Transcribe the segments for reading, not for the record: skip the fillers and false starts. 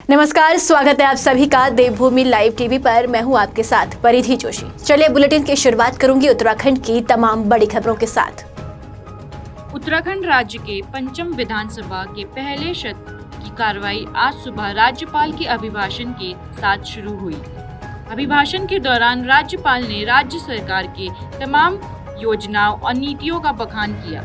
नमस्कार, स्वागत है आप सभी का देवभूमि लाइव टीवी पर। मैं हूं आपके साथ परिधि जोशी। चलिए बुलेटिन की शुरुआत करूंगी उत्तराखंड की तमाम बड़ी खबरों के साथ। उत्तराखंड राज्य के पंचम विधानसभा के पहले सत्र की कार्रवाई आज सुबह राज्यपाल के अभिभाषण के साथ शुरू हुई। अभिभाषण के दौरान राज्यपाल ने राज्य सरकार के तमाम योजनाओं और नीतियों का बखान किया।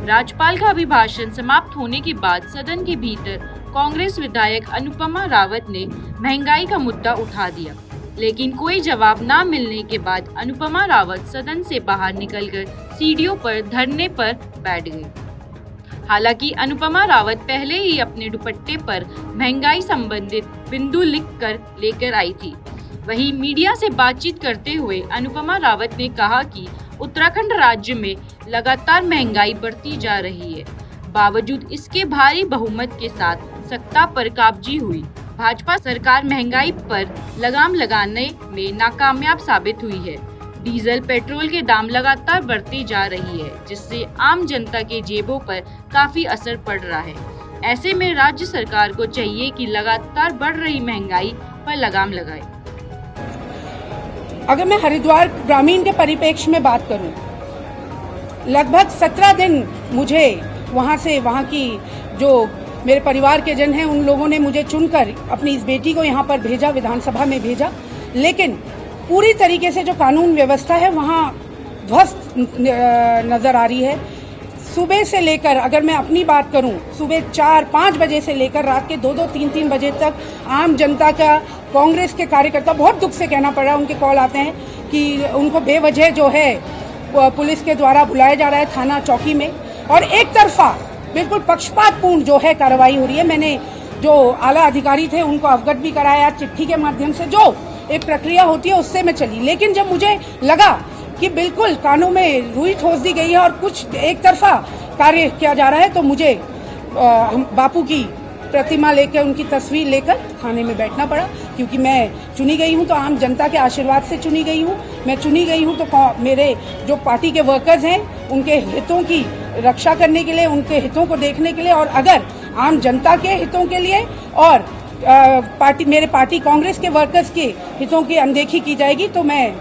राज्यपाल का अभिभाषण समाप्त होने के बाद सदन के भीतर कांग्रेस विधायक अनुपमा रावत ने महंगाई का मुद्दा उठा दिया, लेकिन कोई जवाब न मिलने के बाद अनुपमा रावत सदन से बाहर निकलकर सीढ़ियों पर धरने पर बैठ गई। हालांकि अनुपमा रावत पहले ही अपने दुपट्टे पर महंगाई संबंधित बिंदु लिखकर लेकर आई थी। वहीं मीडिया से बातचीत करते हुए अनुपमा रावत ने कहा कि उत्तराखंड राज्य में लगातार महंगाई बढ़ती जा रही है। बावजूद इसके भारी बहुमत के साथ सत्ता पर काबजी हुई भाजपा सरकार महंगाई पर लगाम लगाने में नाकामयाब साबित हुई है। डीजल पेट्रोल के दाम लगातार बढ़ती जा रही है, जिससे आम जनता के जेबों पर काफी असर पड़ रहा है। ऐसे में राज्य सरकार को चाहिए कि लगातार बढ़ रही महंगाई पर लगाम लगाए। अगर मैं हरिद्वार ग्रामीण के परिप्रेक्ष्य में बात करूं, लगभग 17 दिन मुझे वहाँ की जो मेरे परिवार के जन हैं उन लोगों ने मुझे चुनकर अपनी इस बेटी को यहाँ पर भेजा, विधानसभा में भेजा, लेकिन पूरी तरीके से जो कानून व्यवस्था है वहाँ ध्वस्त नज़र आ रही है। सुबह से लेकर, अगर मैं अपनी बात करूं, सुबह 4-5 बजे से लेकर रात के 2-2, 3-3 बजे तक आम जनता का, कांग्रेस के कार्यकर्ता, बहुत दुख से कहना पड़ रहा है, उनके कॉल आते हैं कि उनको बेवजह जो है पुलिस के द्वारा बुलाया जा रहा है थाना चौकी में, और एक तरफा बिल्कुल पक्षपातपूर्ण जो है कार्रवाई हो रही है। मैंने जो आला अधिकारी थे उनको अवगत भी कराया, चिट्ठी के माध्यम से जो एक प्रक्रिया होती है उससे मैं चली, लेकिन जब मुझे लगा कि बिल्कुल कानों में रुई ठोस दी गई है और कुछ एक तरफा कार्य किया जा रहा है, तो मुझे बापू की प्रतिमा लेकर, उनकी तस्वीर लेकर थाने में बैठना पड़ा, क्योंकि मैं चुनी गई हूं तो आम जनता के आशीर्वाद से चुनी गई हूं। मैं चुनी गई हूं तो मेरे जो पार्टी के वर्कर्स हैं उनके हितों की रक्षा करने के लिए, उनके हितों को देखने के लिए, और अगर आम जनता के हितों के लिए और मेरे पार्टी कांग्रेस के वर्कर्स के हितों की अनदेखी की जाएगी तो मैं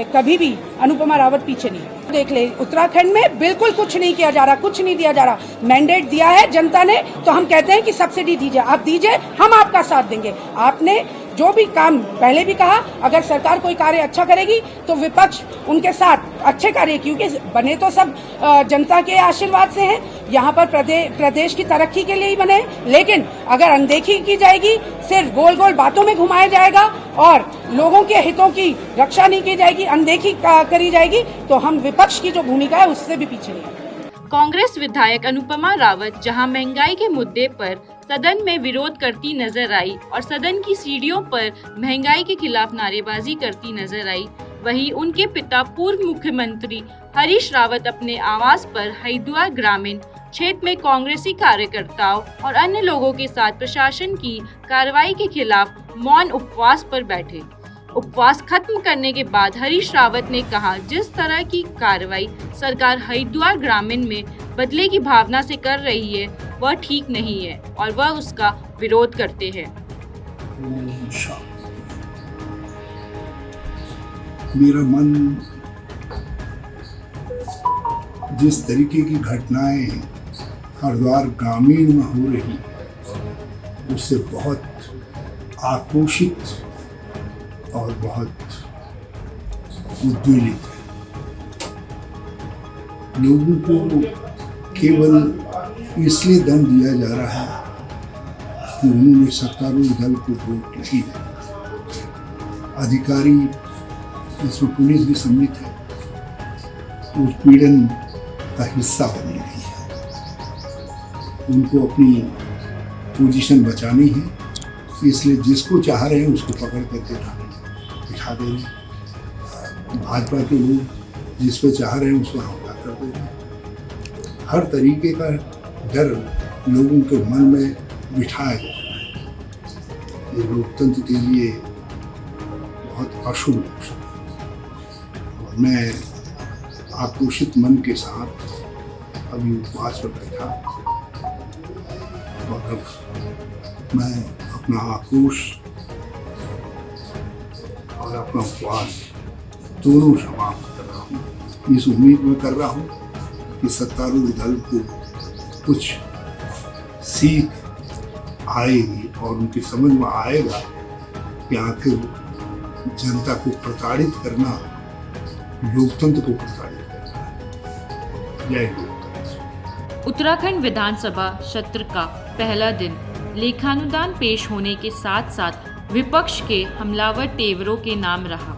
कभी भी अनुपमा रावत पीछे नहीं। देख ले, उत्तराखंड में बिल्कुल कुछ नहीं किया जा रहा, कुछ नहीं दिया जा रहा। मैंडेट दिया है जनता ने तो हम कहते हैं कि सब्सिडी दीजिए, आप दीजिए, हम आपका साथ देंगे। आपने जो भी काम पहले भी कहा, अगर सरकार कोई कार्य अच्छा करेगी तो विपक्ष उनके साथ अच्छे कार्य, क्योंकि बने तो सब जनता के आशीर्वाद से हैं, यहाँ पर प्रदेश की तरक्की के लिए ही बने। लेकिन अगर अनदेखी की जाएगी, सिर्फ गोल गोल बातों में घुमाया जाएगा और लोगों के हितों की रक्षा नहीं की जाएगी, अनदेखी करी जाएगी, तो हम विपक्ष की जो भूमिका है उससे भी पीछे नहीं। कांग्रेस विधायक अनुपमा रावत जहां महंगाई के मुद्दे पर सदन में विरोध करती नजर आई और सदन की सीढ़ियों पर महंगाई के खिलाफ नारेबाजी करती नजर आई, वहीं उनके पिता पूर्व मुख्यमंत्री हरीश रावत अपने आवास पर हरिद्वार ग्रामीण क्षेत्र में कांग्रेसी कार्यकर्ताओं और अन्य लोगों के साथ प्रशासन की कार्रवाई के खिलाफ मौन उपवास पर बैठे। उपवास खत्म करने के बाद हरीश रावत ने कहा, जिस तरह की कार्रवाई सरकार हरिद्वार ग्रामीण में बदले की भावना से कर रही है वह ठीक नहीं है और वह उसका विरोध करते हैं। मेरा मन जिस तरीके की घटनाएं हरिद्वार ग्रामीण में हो रही उससे बहुत आक्रोशित और बहुत उद्वेलित है। लोगों को केवल इसलिए दंड दिया जा रहा है कि उन्होंने सत्तारूढ़ दल को वोट की है। अधिकारी, इसमें पुलिस भी सम्मिलित है, उत्पीड़न का हिस्सा बनी रही है। उनको अपनी पोजीशन बचानी है, इसलिए जिसको चाह रहे हैं उसको पकड़ करके बिठा दे रहे हैं। भाजपा के लोग जिस पर चाह रहे हैं उस पर हमला कर दे रहे हैं। हर तरीके का डर लोगों के मन में बिठाया जा रहा है। ये लोकतंत्र के लिए बहुत अशुभ लक्षण है। और मैं आक्रोशित मन के साथ अभी उपवास पर बैठा और अब मैं अपना आक्रोश और अपना उपवास दोनों समाप्त कर रहा हूँ। इस उम्मीद में कर रहा हूँ कि सत्तारूढ़ दल को कुछ सीख आएगी और उनकी समझ में आएगा कि आखिर जनता को प्रताड़ित करना लोकतंत्र को प्रताड़ित करना है। जय लोकतंत्र। उत्तराखंड विधानसभा सत्र का पहला दिन लेखानुदान पेश होने के साथ साथ विपक्ष के हमलावर तेवरों के नाम रहा।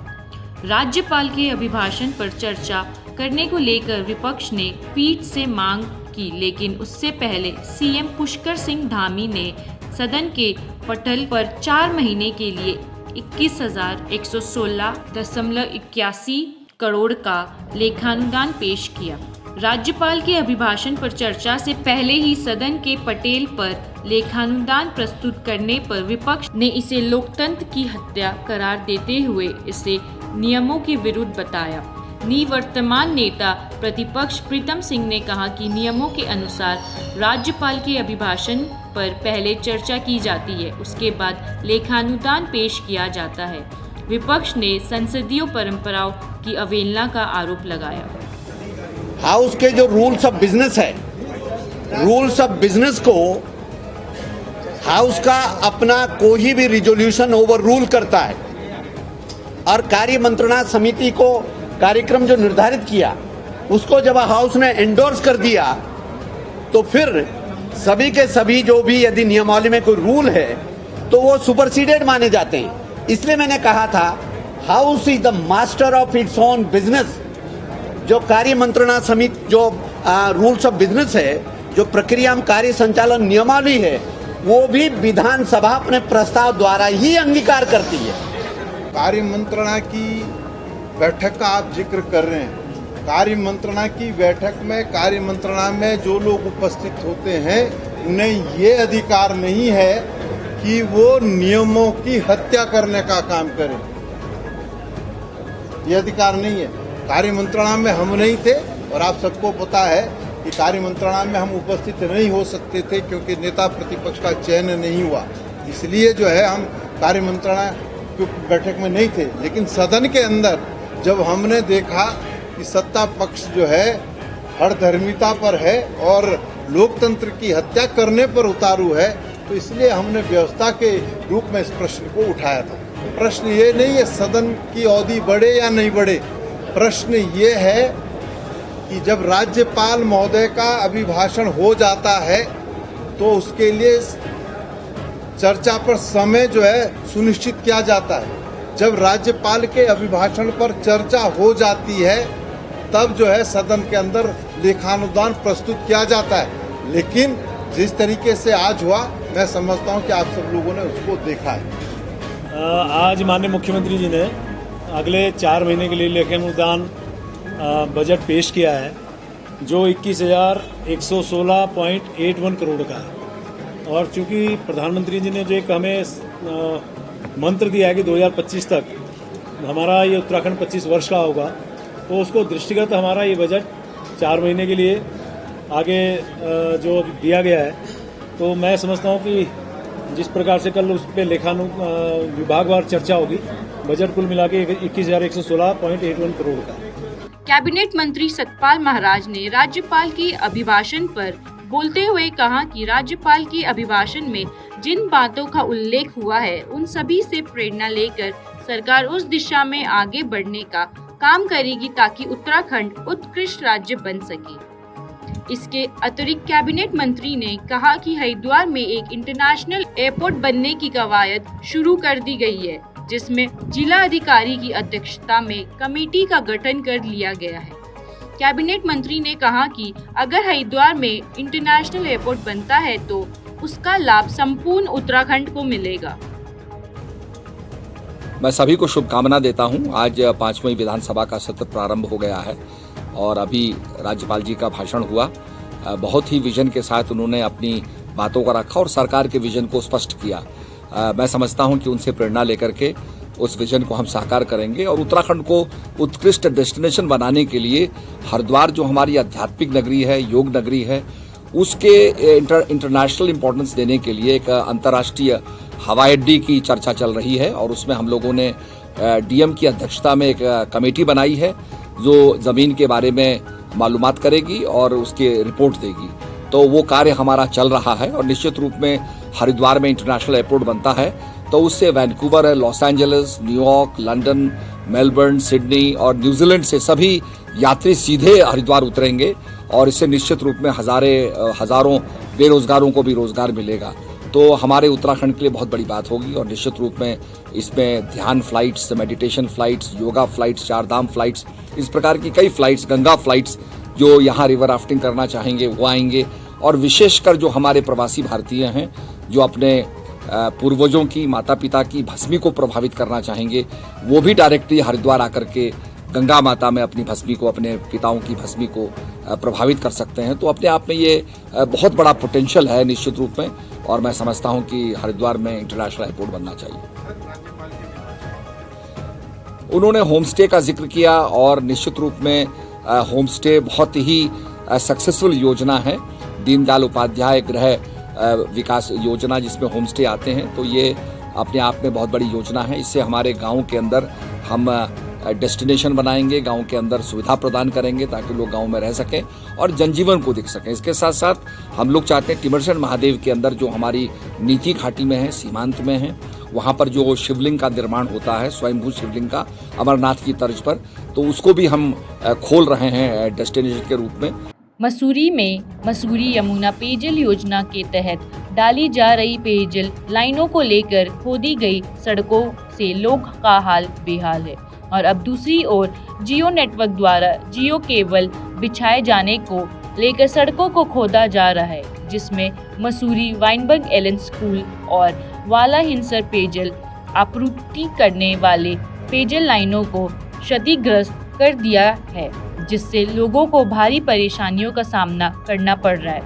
राज्यपाल के अभिभाषण पर चर्चा करने को लेकर विपक्ष ने पीठ से मांग की, लेकिन उससे पहले सीएम पुष्कर सिंह धामी ने सदन के पटल पर 4 महीने के लिए 21,116.81 करोड़ का लेखानुदान पेश किया। राज्यपाल के अभिभाषण पर चर्चा से पहले ही सदन के पटेल पर लेखानुदान प्रस्तुत करने पर विपक्ष ने इसे लोकतंत्र की हत्या करार देते हुए इसे नियमों के विरुद्ध बताया। निवर्तमान नेता प्रतिपक्ष प्रीतम सिंह ने कहा कि नियमों के अनुसार राज्यपाल के अभिभाषण पर पहले चर्चा की जाती है, उसके बाद लेखानुदान पेश किया जाता है। विपक्ष ने संसदीय परंपराओं की अवहेलना का आरोप लगाया। हाउस के जो रूल्स ऑफ बिजनेस है, रूल्स ऑफ बिजनेस को हाउस का अपना कोई भी रिजोल्यूशन ओवर रूल करता है और कार्य मंत्रणा समिति को कार्यक्रम जो निर्धारित किया उसको जब हाउस ने एंडोर्स कर दिया तो फिर सभी के सभी जो भी यदि नियमावली में कोई रूल है तो वो सुपरसीडेड माने जाते हैं। इसलिए मैंने कहा था house is the master of its own business. जो कार्य मंत्रणा समिति जो रूल्स ऑफ बिजनेस है, जो प्रक्रिया कार्य संचालन नियमावली है, वो भी विधानसभा अपने प्रस्ताव द्वारा ही अंगीकार करती है। कार्य मंत्रणा की बैठक का आप जिक्र कर रहे हैं। कार्य मंत्रणा की बैठक में कार्य मंत्रणा में जो लोग उपस्थित होते हैं उन्हें ये अधिकार नहीं है कि वो नियमों की हत्या करने का काम करें। ये अधिकार नहीं है। कार्य मंत्रणा में हम नहीं थे और आप सबको पता है कि कार्य मंत्रणा में हम उपस्थित नहीं हो सकते थे क्योंकि नेता प्रतिपक्ष का चयन नहीं हुआ, इसलिए जो है हम कार्य मंत्रणा की बैठक में नहीं थे। लेकिन सदन के अंदर जब हमने देखा कि सत्ता पक्ष जो है हठधर्मिता पर है और लोकतंत्र की हत्या करने पर उतारू है, तो इसलिए हमने व्यवस्था के रूप में इस प्रश्न को उठाया था। प्रश्न ये नहीं है सदन की अवधि बढ़े या नहीं बढ़े, प्रश्न ये है कि जब राज्यपाल महोदय का अभिभाषण हो जाता है तो उसके लिए चर्चा पर समय जो है सुनिश्चित किया जाता है। जब राज्यपाल के अभिभाषण पर चर्चा हो जाती है तब जो है सदन के अंदर लेखानुदान प्रस्तुत किया जाता है। लेकिन जिस तरीके से आज हुआ, मैं समझता हूं कि आप सब लोगों ने उसको देखा है। आज माननीय मुख्यमंत्री जी ने अगले 4 महीने के लिए लेखानुदान बजट पेश किया है जो 21,116.81 करोड़ का है। और चूंकि प्रधानमंत्री जी ने जो एक हमें मंत्र दिया है कि 2025 तक हमारा ये उत्तराखंड 25 वर्ष का होगा, तो उसको दृष्टिगत हमारा ये बजट 4 महीने के लिए आगे जो दिया गया है, तो मैं समझता हूँ कि जिस प्रकार से कल उस पर विभागवार चर्चा होगी, बजट कुल मिला के 21,116.81 करोड़ का। कैबिनेट मंत्री सतपाल महाराज ने राज्यपाल के अभिभाषण पर बोलते हुए कहा कि राज्यपाल के अभिभाषण में जिन बातों का उल्लेख हुआ है उन सभी से प्रेरणा लेकर सरकार उस दिशा में आगे बढ़ने का काम करेगी ताकि उत्तराखंड उत्कृष्ट राज्य बन सके। इसके अतिरिक्त कैबिनेट मंत्री ने कहा कि हरिद्वार में एक इंटरनेशनल एयरपोर्ट बनने की कवायद शुरू कर दी गई है, जिसमें जिला अधिकारी की अध्यक्षता में कमेटी का गठन कर लिया गया है। कैबिनेट मंत्री ने कहा कि अगर हरिद्वार में इंटरनेशनल एयरपोर्ट बनता है तो उसका लाभ संपूर्ण उत्तराखंड को मिलेगा। मैं सभी को शुभकामना देता हूं। आज 5वीं विधानसभा का सत्र प्रारंभ हो गया है और अभी राज्यपाल जी का भाषण हुआ। बहुत ही विजन के साथ उन्होंने अपनी बातों को रखा और सरकार के विजन को स्पष्ट किया। मैं समझता हूं कि उनसे प्रेरणा लेकर के उस विजन को हम साकार करेंगे और उत्तराखंड को उत्कृष्ट डेस्टिनेशन बनाने के लिए हरिद्वार जो हमारी आध्यात्मिक नगरी है, योग नगरी है, उसके इंटरनेशनल इंपॉर्टेंस देने के लिए, एक अंतर्राष्ट्रीय हवाई अड्डे की चर्चा चल रही है और उसमें हम लोगों ने डीएम की अध्यक्षता में एक कमेटी बनाई है जो ज़मीन के बारे में मालूमात करेगी और उसकी रिपोर्ट देगी। तो वो कार्य हमारा चल रहा है और निश्चित रूप में हरिद्वार में इंटरनेशनल एयरपोर्ट बनता है तो उससे Vancouver, Los Angeles, New York, London, Melbourne, Sydney और न्यूजीलैंड से सभी यात्री सीधे हरिद्वार उतरेंगे और इससे निश्चित रूप में हजारों बेरोजगारों को भी रोजगार मिलेगा। तो हमारे उत्तराखंड के लिए बहुत बड़ी बात होगी और निश्चित रूप में इसमें ध्यान flights, meditation flights, yoga flights, Chardham flights, इस प्रकार की कई फ्लाइट्स, गंगा फ्लाइट्स जो यहाँ रिवर राफ्टिंग करना चाहेंगे वो आएंगे। और विशेषकर जो हमारे प्रवासी भारतीय हैं जो अपने पूर्वजों की, माता पिता की भस्मी को प्रभावित करना चाहेंगे वो भी डायरेक्टली हरिद्वार आकर के गंगा माता में अपनी भस्मी को, अपने पिताओं की भस्मी को प्रभावित कर सकते हैं। तो अपने आप में ये बहुत बड़ा पोटेंशियल है निश्चित रूप में और मैं समझता हूं कि हरिद्वार में इंटरनेशनल एयरपोर्ट बनना चाहिए। उन्होंने होम स्टे का जिक्र किया और निश्चित रूप में होम स्टे बहुत ही सक्सेसफुल योजना है। दीनदयाल उपाध्याय गृह विकास योजना जिसमें होम स्टे आते हैं तो ये अपने आप में बहुत बड़ी योजना है। इससे हमारे गाँव के अंदर हम डेस्टिनेशन बनाएंगे, गांव के अंदर सुविधा प्रदान करेंगे ताकि लोग गांव में रह सकें और जनजीवन को दिख सकें। इसके साथ साथ हम लोग चाहते हैं टिमरसन महादेव के अंदर जो हमारी नीति घाटी में है, सीमांत में है, वहाँ पर जो शिवलिंग का निर्माण होता है, स्वयंभू शिवलिंग का अमरनाथ की तर्ज पर, तो उसको भी हम खोल रहे हैं डेस्टिनेशन के रूप में। मसूरी में मसूरी यमुना पेयजल योजना के तहत डाली जा रही पेयजल लाइनों को लेकर खोदी गई सड़कों से लोग का हाल बेहाल है और अब दूसरी ओर जियो नेटवर्क द्वारा जियो केबल बिछाए जाने को लेकर सड़कों को खोदा जा रहा है, जिसमें मसूरी वाइनबर्ग एलन स्कूल और वाला हिंसर पेयजल आपूर्ति करने वाले पेयजल लाइनों को क्षतिग्रस्त कर दिया है, जिससे लोगों को भारी परेशानियों का सामना करना पड़ रहा है।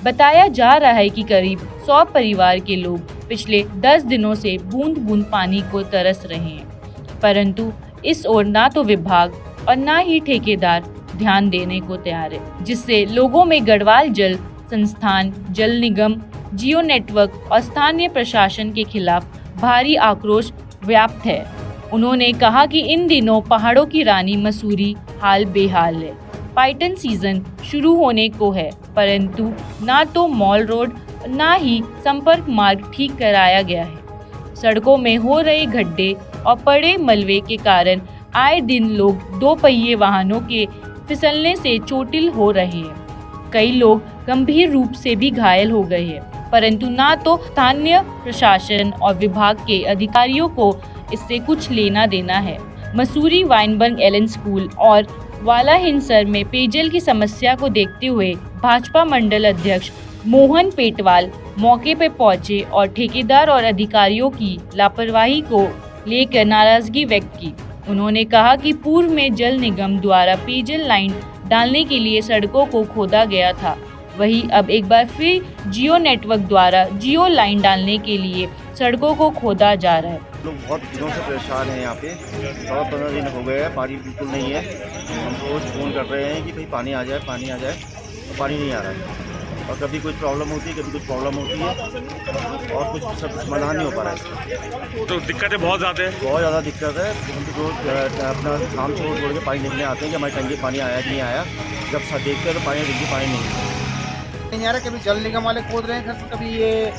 बताया जा रहा है कि करीब 100 परिवार के लोग पिछले 10 दिनों से बूंद बूंद पानी को तरस रहे हैं, परंतु इस ओर ना तो विभाग और ना ही ठेकेदार ध्यान देने को तैयार है, जिससे लोगों में गढ़वाल जल संस्थान, जल निगम, जियो नेटवर्क और स्थानीय प्रशासन के खिलाफ भारी आक्रोश व्याप्त है। उन्होंने कहा कि इन दिनों पहाड़ों की रानी मसूरी हाल बेहाल है। पर्यटन सीजन शुरू होने को है, परंतु ना तो मॉल रोड ना ही संपर्क मार्ग ठीक कराया गया है। सड़कों में हो रहे गड्ढे और पड़े मलबे के कारण आए दिन लोग 2 पहिए वाहनों के फिसलने से चोटिल हो रहे हैं। कई लोग गंभीर रूप से भी घायल हो गए हैं, परंतु ना तो स्थानीय प्रशासन और विभाग के अधिकारियों को इससे कुछ लेना देना है। मसूरी वाइनबर्ग एलन स्कूल और वाला हिंसर में पेयजल की समस्या को देखते हुए भाजपा मंडल अध्यक्ष मोहन पेटवाल मौके पर पहुंचे और ठेकेदार और अधिकारियों की लापरवाही को लेकर नाराजगी व्यक्त की। उन्होंने कहा कि पूर्व में जल निगम द्वारा पेयजल लाइन डालने के लिए सड़कों को खोदा गया था, वहीं अब एक बार फिर जियो नेटवर्क द्वारा जियो लाइन डालने के लिए सड़कों को खोदा जा रहा है। लोग बहुत दिनों से परेशान हैं यहाँ पे, 15 दिन हो गए हैं, पानी बिल्कुल नहीं है। हम रोज फ़ोन कर रहे हैं कि भाई पानी आ जाए, तो पानी नहीं आ रहा है और कभी कोई प्रॉब्लम होती है, कभी कुछ प्रॉब्लम होती है और कुछ सब समाधान नहीं हो पा रहा है। तो दिक्कतें बहुत ज़्यादा है, बहुत ज़्यादा दिक्कत है। हम तो रोज अपना काम छोड़ के पानी देखने आते हैं कि हमारी टंकी पानी आया कि नहीं आया। जब सब देखते हैं तो पानी देखिए पानी नहीं आ रहा। कभी जल निगम वाले खोद रहे हैं घर से, कभी ये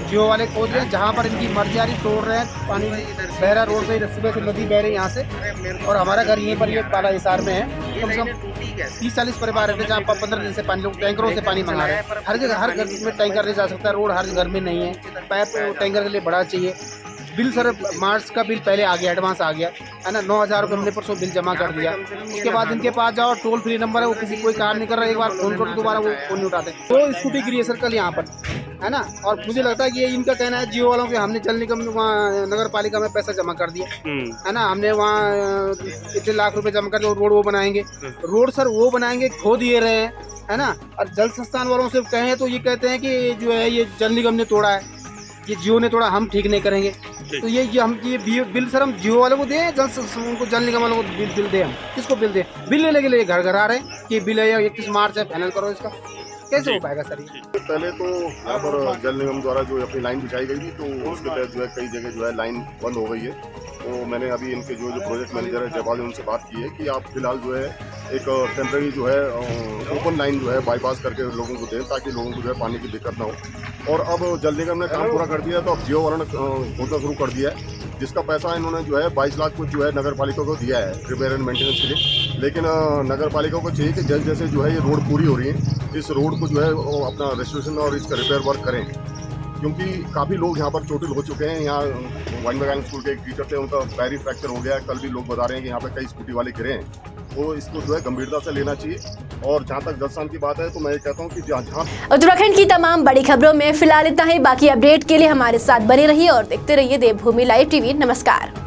जियो वाले खोद रहे हैं। जहाँ पर इनकी मर्जी आ रही तोड़ रहे हैं। पानी बहरा रोड पे सुबह से नदी बह रही है यहाँ से, और हमारा घर यहीं पर ये बाला हिसार में है। कम से कम 30-40 परिवार रहते हैं जहाँ पर 15 दिन से पानी, लोग टैंकरों से पानी मंगा रहे हैं। हर जगह, हर घर में टैंकर नहीं जा सकता। रोड हर घर में नहीं है, पाइप टैंकर के लिए बड़ा चाहिए। बिल सर मार्च का बिल पहले आ गया, एडवांस आ गया है ना। 9,000 रुपये हमने परसों बिल जमा कर दिया। उसके बाद इनके पास जाओ, टोल फ्री नंबर है, वो किसी कोई काम नहीं कर रहा। एक बार फोन करो दोबारा वो फोन नहीं उठाते। तो स्कूटी गिरी है सर कल यहाँ पर, है ना। और मुझे लगता है कि ये इनका कहना है जियो वालों के, हमने जल निगम वहाँ नगर पालिका में पैसा जमा कर दिया है ना। हमने वहाँ इतने लाख रुपए जमा कर दिए, रोड वो बनाएंगे। रोड सर वो बनाएंगे, खो दिए रहे हैं, है ना। और जल संस्थान वालों से कहें तो ये कहते हैं कि जो है ये जल निगम ने तोड़ा है, ये जियो ने तोड़ा, हम ठीक नहीं करेंगे। तो ये बिल सर हम जियो वालों को दें, उनको जल निगम वालों को बिल दें। हम किसको बिल दें? बिल लेने के लिए घर घर आ रहे हैं कि बिल है 31 मार्च है, फाइनल करो इसका। कैसे हो पाएगा सर ये? पहले तो यहाँ पर जल निगम द्वारा जो अपनी लाइन बिछाई गई थी, तो उसके तहत जो है कई जगह जो है लाइन बंद हो गई है। तो मैंने अभी इनके जो प्रोजेक्ट मैनेजर है जयपाल, उनसे बात की है कि आप फिलहाल जो है एक टेम्प्रेरी जो है ओपन लाइन जो है बाईपास करके लोगों को दें, ताकि लोगों को जो है पानी की दिक्कत ना हो। और अब जल निगम ने काम पूरा कर दिया, तो अब जीवावरण खोदना शुरू कर दिया है, जिसका पैसा इन्होंने जो है 22 लाख को जो है नगर पालिका को दिया है रिपेयर एंड मेंटेनेंस के लिए। लेकिन नगर पालिका को चाहिए कि जैसे जैसे जो है ये रोड पूरी हो रही है, इस रोड को जो है वो अपना रेस्टोरेशन और इसका रिपेयर वर्क करें, क्योंकि काफ़ी लोग यहाँ पर चोटिल हो चुके हैं। यहाँ वाइन बगान स्कूल के एक टीचर थे, उनका पैर ही फ्रैक्चर हो गया है। कल भी लोग बता रहे हैं कि यहाँ पे कई स्कूटी वाले गिरे हैं। तो इसको जो है गंभीरता से लेना चाहिए। और जहाँ तक जलस्थान की बात है, तो मैं ये कहता हूँ कि जहाँ उत्तराखंड की तमाम बड़ी खबरों में फिलहाल इतना ही। बाकी अपडेट के लिए हमारे साथ बने रहिए और देखते रहिए देवभूमि लाइव टीवी। नमस्कार।